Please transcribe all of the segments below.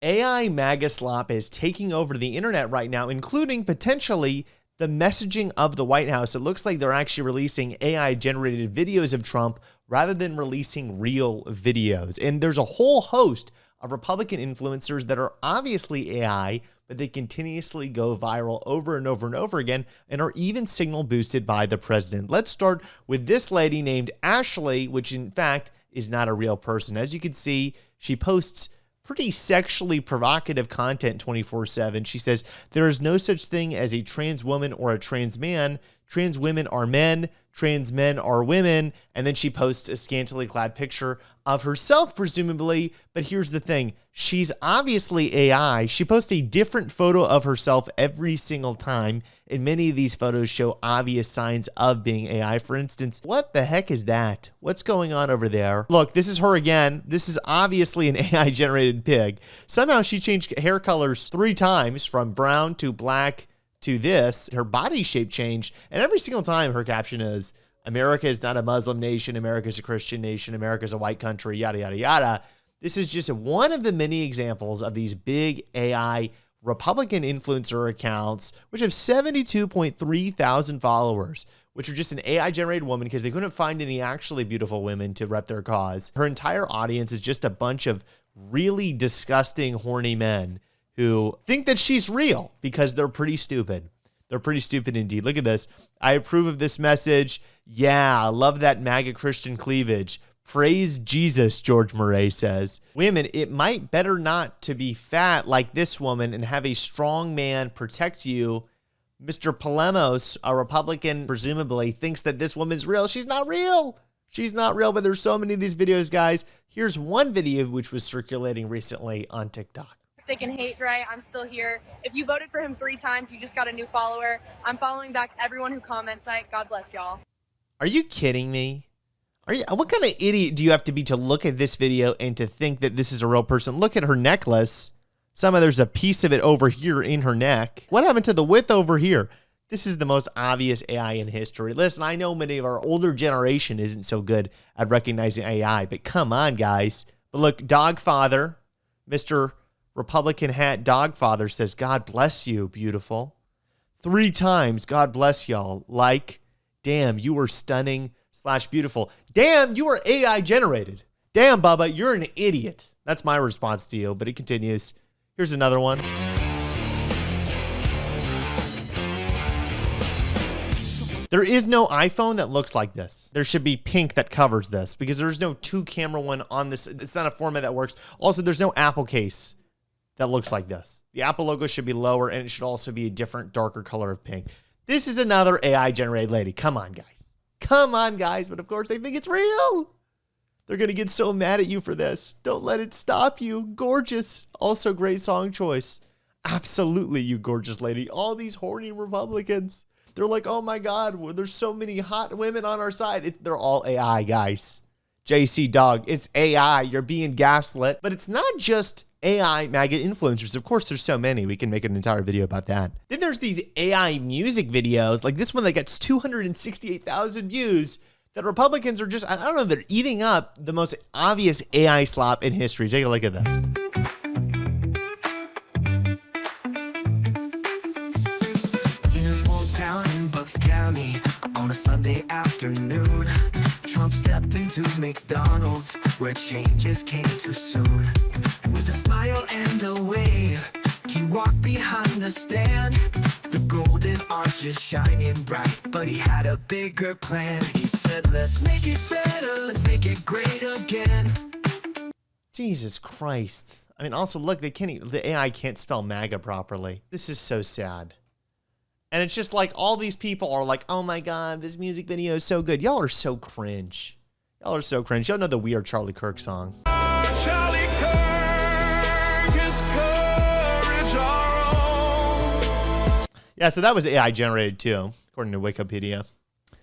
AI MAGA slop is taking over the internet right now, including potentially the messaging of the White House. It looks like they're actually releasing AI-generated videos of Trump rather than releasing real videos. And there's a whole host of Republican influencers that are obviously AI, but they continuously go viral over and over and over again and are even signal boosted by the president. Let's start with this lady named Ashley, which in fact is not a real person. As you can see, she posts pretty sexually provocative content 24/7. She says, there is no such thing as a trans woman or a trans man. Trans women are men. Trans men are women. And then she posts a scantily clad picture of herself, presumably. But here's the thing. She's obviously AI. She posts a different photo of herself every single time. And many of these photos show obvious signs of being AI. For instance, what the heck is that? What's going on over there? Look, this is her again. This is obviously an AI generated pig. Somehow she changed hair colors 3 times from brown to black to this. Her body shape changed. And every single time her caption is, America is not a Muslim nation. America is a Christian nation. America is a white country, yada, yada, yada. This is just one of the many examples of these big AI Republican influencer accounts, which have 72.3 thousand followers, which are just an AI-generated woman because they couldn't find any actually beautiful women to rep their cause. Her entire audience is just a bunch of really disgusting, horny men who think that she's real because they're pretty stupid. They're pretty stupid indeed. Look at this. I approve of this message. Yeah, I love that MAGA Christian cleavage. Praise Jesus, George Murray says. Women, it might better not to be fat like this woman and have a strong man protect you. Mr. Palemos, a Republican, presumably, thinks that this woman's real. She's not real. She's not real, but there's so many of these videos, guys. Here's one video which was circulating recently on TikTok. Thick and hate, right? I'm still here. If you voted for him 3 times, you just got a new follower. I'm following back everyone who comments tonight. God bless y'all. Are you kidding me? What kind of idiot do you have to be to look at this video and to think that this is a real person? Look at her necklace. There's a piece of it over here in her neck. What happened to the width over here? This is the most obvious AI in history. Listen, I know many of our older generation isn't so good at recognizing AI, but come on, guys. But look, Dogfather, Mr. Republican hat Dogfather says, God bless you, beautiful. 3 times, God bless y'all. Like, damn, you were stunning / beautiful. Damn, you were AI generated. Damn, Bubba, you're an idiot. That's my response to you, but it continues. Here's another one. There is no iPhone that looks like this. There should be pink that covers this because there's no 2-camera one on this. It's not a format that works. Also, there's no Apple case that looks like this. The Apple logo should be lower and it should also be a different, darker color of pink. This is another AI generated lady. Come on, guys. Come on, guys. But of course, they think it's real. They're going to get so mad at you for this. Don't let it stop you. Gorgeous. Also, great song choice. Absolutely, you gorgeous lady. All these horny Republicans. They're like, oh my God, there's so many hot women on our side. They're all AI, guys. JC Dog, it's AI. You're being gaslit. But it's not just AI MAGA influencers. Of course, there's so many. We can make an entire video about that. Then there's these AI music videos, like this one that gets 268,000 views, that Republicans are just, I don't know, they're eating up the most obvious AI slop in history. Take a look at this. In a small town in Bucks County, on a Sunday afternoon, Trump stepped into McDonald's, where changes came too soon. With a smile and a wave, he walked behind the stand. The golden arches shining bright, but he had a bigger plan. He said, let's make it better, let's make it great again. Jesus Christ. I mean, also, look, the AI can't spell MAGA properly. This is so sad. And it's just like all these people are like, oh my God, this music video is so good. Y'all are so cringe. Y'all are so cringe. Y'all know the We Are Charlie Kirk song. Charlie Kirk is courage our own. Yeah, so that was AI generated too, according to Wikipedia.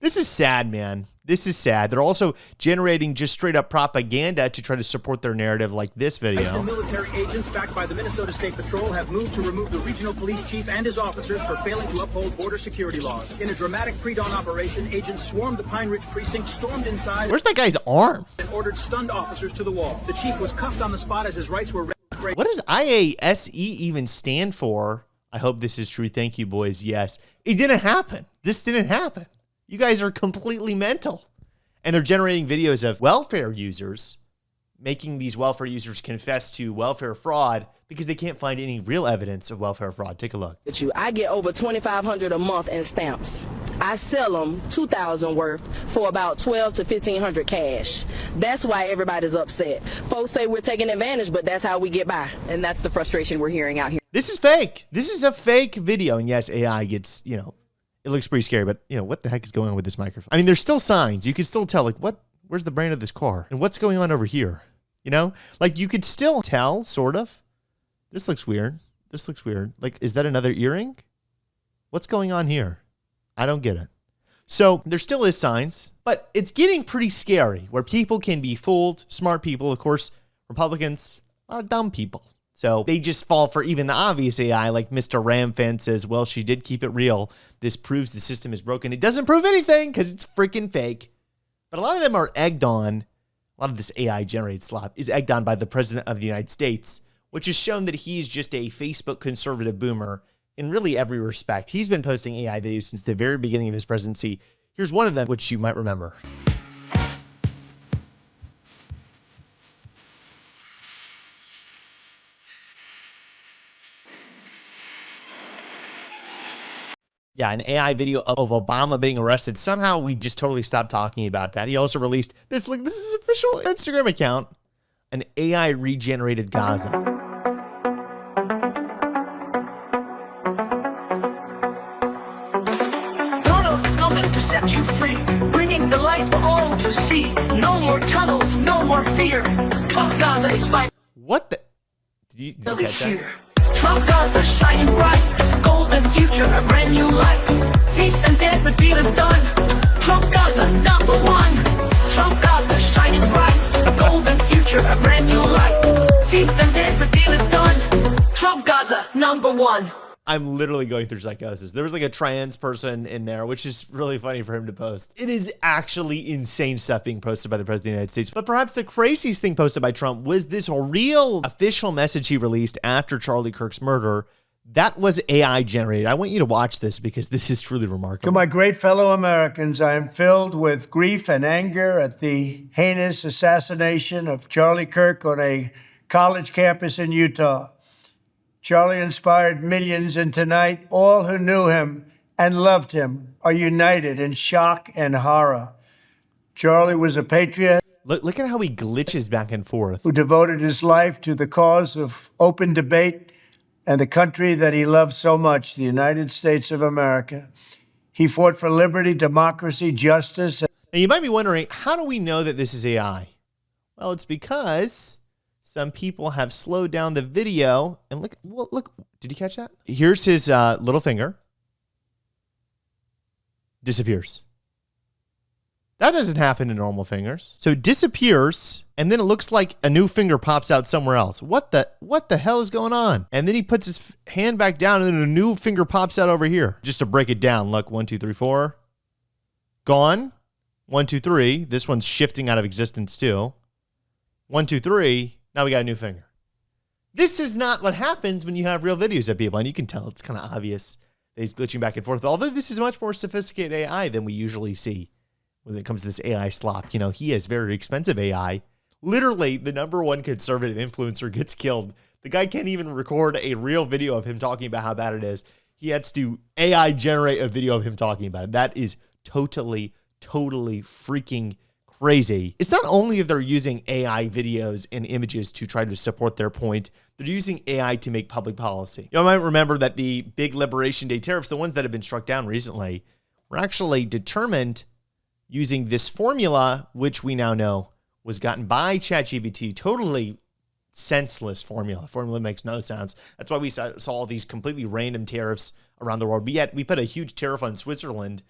This is sad, man. This is sad. They're also generating just straight up propaganda to try to support their narrative, like this video. National military agents backed by the Minnesota State Patrol have moved to remove the regional police chief and his officers for failing to uphold border security laws. In a dramatic pre-dawn operation, agents swarmed the Pine Ridge precinct, stormed inside. Where's that guy's arm? And ordered stunned officers to the wall. The chief was cuffed on the spot as his rights were break. What does IASE even stand for? I hope this is true. Thank you, boys. Yes. It didn't happen. This didn't happen. You guys are completely mental. And they're generating videos of welfare users, making these welfare users confess to welfare fraud because they can't find any real evidence of welfare fraud. Take a look. I get over $2,500 a month in stamps. I sell them $2,000 worth for about $1,200 to $1,500 cash. That's why everybody's upset. Folks say we're taking advantage, but that's how we get by. And that's the frustration we're hearing out here. This is fake. This is a fake video. And yes, AI gets, it looks pretty scary, but what the heck is going on with this microphone? I mean, there's still signs. You can still tell, where's the brand of this car? And what's going on over here? You could still tell, sort of. This looks weird. This looks weird. Is that another earring? What's going on here? I don't get it. So there still is signs, but it's getting pretty scary where people can be fooled. Smart people, of course, Republicans, a lot of dumb people. So they just fall for even the obvious AI, like Mr. Ramfan says, well, she did keep it real. This proves the system is broken. It doesn't prove anything because it's freaking fake. But a lot of them are egged on. A lot of this AI-generated slop is egged on by the president of the United States, which has shown that he's just a Facebook conservative boomer in really every respect. He's been posting AI videos since the very beginning of his presidency. Here's one of them, which you might remember. Yeah, an AI video of Obama being arrested. Somehow we just totally stopped talking about that. He also released this. Look, this is his official Instagram account. An AI regenerated Gaza. Donald is coming to set you free, bringing the light for all to see. No more tunnels, no more fear. Trump Gaza is fighting. What the? Did you catch that? Trump Gaza shining bright, golden future, a brand new light. Feast and dance, the deal is done. Trump Gaza #1. Trump Gaza shining bright, a golden future, a brand new light. Feast and dance, the deal is done. Trump Gaza #1. I'm literally going through psychosis. There was a trans person in there, which is really funny for him to post. It is actually insane stuff being posted by the President of the United States. But perhaps the craziest thing posted by Trump was this real official message he released after Charlie Kirk's murder. That was AI generated. I want you to watch this because this is truly remarkable. To my great fellow Americans, I am filled with grief and anger at the heinous assassination of Charlie Kirk on a college campus in Utah. Charlie inspired millions, and tonight, all who knew him and loved him are united in shock and horror. Charlie was a patriot. Look at how he glitches back and forth. Who devoted his life to the cause of open debate and the country that he loved so much, the United States of America. He fought for liberty, democracy, justice. And you might be wondering, how do we know that this is AI? Well, it's because some people have slowed down the video. And look, did you catch that? Here's his little finger. Disappears. That doesn't happen in normal fingers. So it disappears, and then it looks like a new finger pops out somewhere else. What the hell is going on? And then he puts his hand back down, and then a new finger pops out over here. Just to break it down, look, 1, 2, 3, 4. Gone. 1, 2, 3. This one's shifting out of existence too. 1, 2, 3. Now we got a new finger. This is not what happens when you have real videos of people, and you can tell it's kind of obvious that he's glitching back and forth. Although this is much more sophisticated AI than we usually see when it comes to this AI slop. He has very expensive AI. Literally, the #1 conservative influencer gets killed. The guy can't even record a real video of him talking about how bad it is. He has to AI generate a video of him talking about it. That is totally freaking crazy. It's not only that they're using AI videos and images to try to support their point, they're using AI to make public policy. You might remember that the big Liberation Day tariffs, the ones that have been struck down recently, were actually determined using this formula, which we now know was gotten by ChatGPT. Totally senseless formula. Formula makes no sense. That's why we saw all these completely random tariffs around the world. But yet we put a huge tariff on Switzerland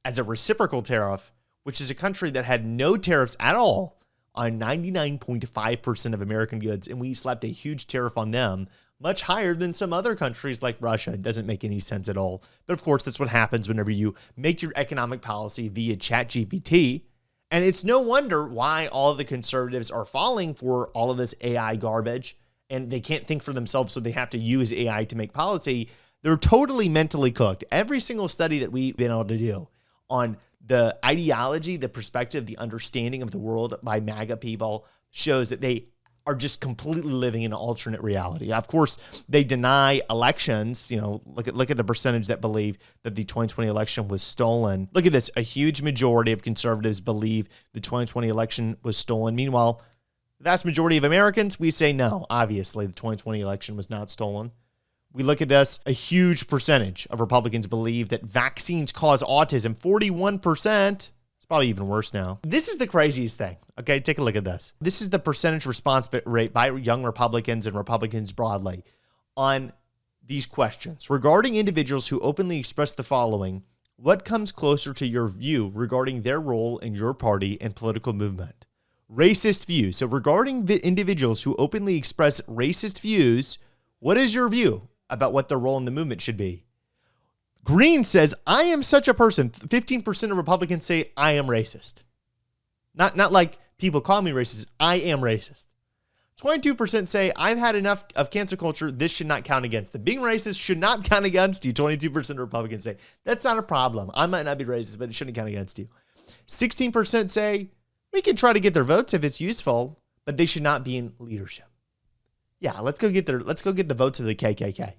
as a reciprocal tariff, which is a country that had no tariffs at all on 99.5% of American goods. And we slapped a huge tariff on them, much higher than some other countries like Russia. It doesn't make any sense at all. But of course, that's what happens whenever you make your economic policy via ChatGPT. And it's no wonder why all of the conservatives are falling for all of this AI garbage and they can't think for themselves, so they have to use AI to make policy. They're totally mentally cooked. Every single study that we've been able to do on the ideology, the perspective, the understanding of the world by MAGA people shows that they are just completely living in an alternate reality. Of course, they deny elections. You know, look at the percentage that believe that the 2020 election was stolen. Look at this. A huge majority of conservatives believe the 2020 election was stolen. Meanwhile, the vast majority of Americans, we say no. Obviously, the 2020 election was not stolen. We look at this, a huge percentage of Republicans believe that vaccines cause autism. 41%. It's probably even worse now. This is the craziest thing. Okay, take a look at this. This is the percentage response rate by young Republicans and Republicans broadly on these questions. Regarding individuals who openly express the following, what comes closer to your view regarding their role in your party and political movement? Racist views. So regarding individuals who openly express racist views, what is your view about what their role in the movement should be? Green says, I am such a person. 15% of Republicans say, I am racist. Not like people call me racist. I am racist. 22% say, I've had enough of cancel culture. This should not count against them. Being racist should not count against you. 22% of Republicans say, that's not a problem. I might not be racist, but it shouldn't count against you. 16% say, we can try to get their votes if it's useful, but they should not be in leadership. Yeah, let's go get the votes of the KKK.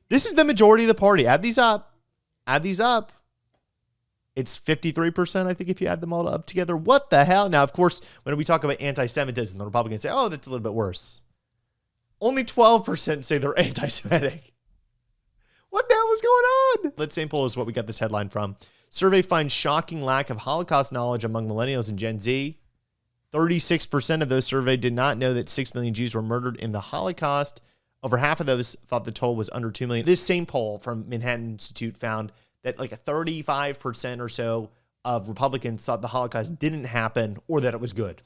This is the majority of the party. Add these up. It's 53%, I think, if you add them all up together. What the hell? Now, of course, when we talk about anti-Semitism, the Republicans say, oh, that's a little bit worse. Only 12% say they're anti-Semitic. What the hell is going on? That same poll is what we got this headline from. Survey finds shocking lack of Holocaust knowledge among millennials and Gen Z. 36% of those surveyed did not know that 6 million Jews were murdered in the Holocaust. Over half of those thought the toll was under 2 million. This same poll from Manhattan Institute found that like a 35% or so of Republicans thought the Holocaust didn't happen or that it was good.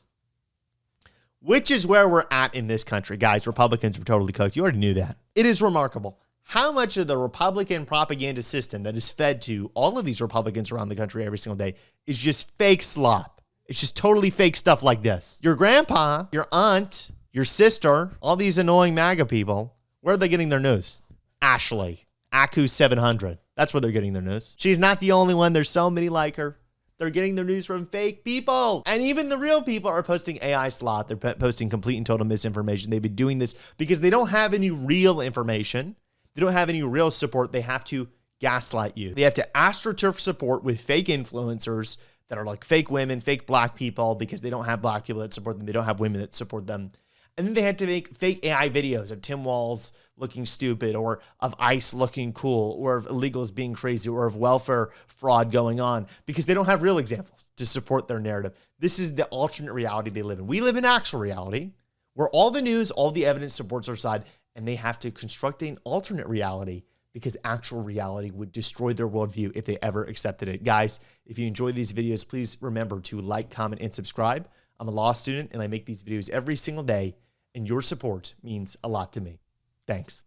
Which is where we're at in this country, guys. Republicans are totally cooked. You already knew that. It is remarkable how much of the Republican propaganda system that is fed to all of these Republicans around the country every single day is just fake slop. It's just totally fake stuff like this. Your grandpa, your aunt, your sister, all these annoying MAGA people, where are they getting their news? Ashley, Aku700. That's where they're getting their news. She's not the only one. There's so many like her. They're getting their news from fake people. And even the real people are posting AI slot. They're posting complete and total misinformation. They've been doing this because they don't have any real information. They don't have any real support. They have to gaslight you. They have to astroturf support with fake influencers that are like fake women, fake black people, because they don't have black people that support them. They don't have women that support them. And then they had to make fake AI videos of Tim Walz looking stupid, or of ICE looking cool, or of illegals being crazy, or of welfare fraud going on, because they don't have real examples to support their narrative. This is the alternate reality they live in. We live in actual reality, where all the news, all the evidence supports our side, and they have to construct an alternate reality because actual reality would destroy their worldview if they ever accepted it. Guys, if you enjoy these videos, please remember to like, comment, and subscribe. I'm a law student, and I make these videos every single day, and your support means a lot to me. Thanks.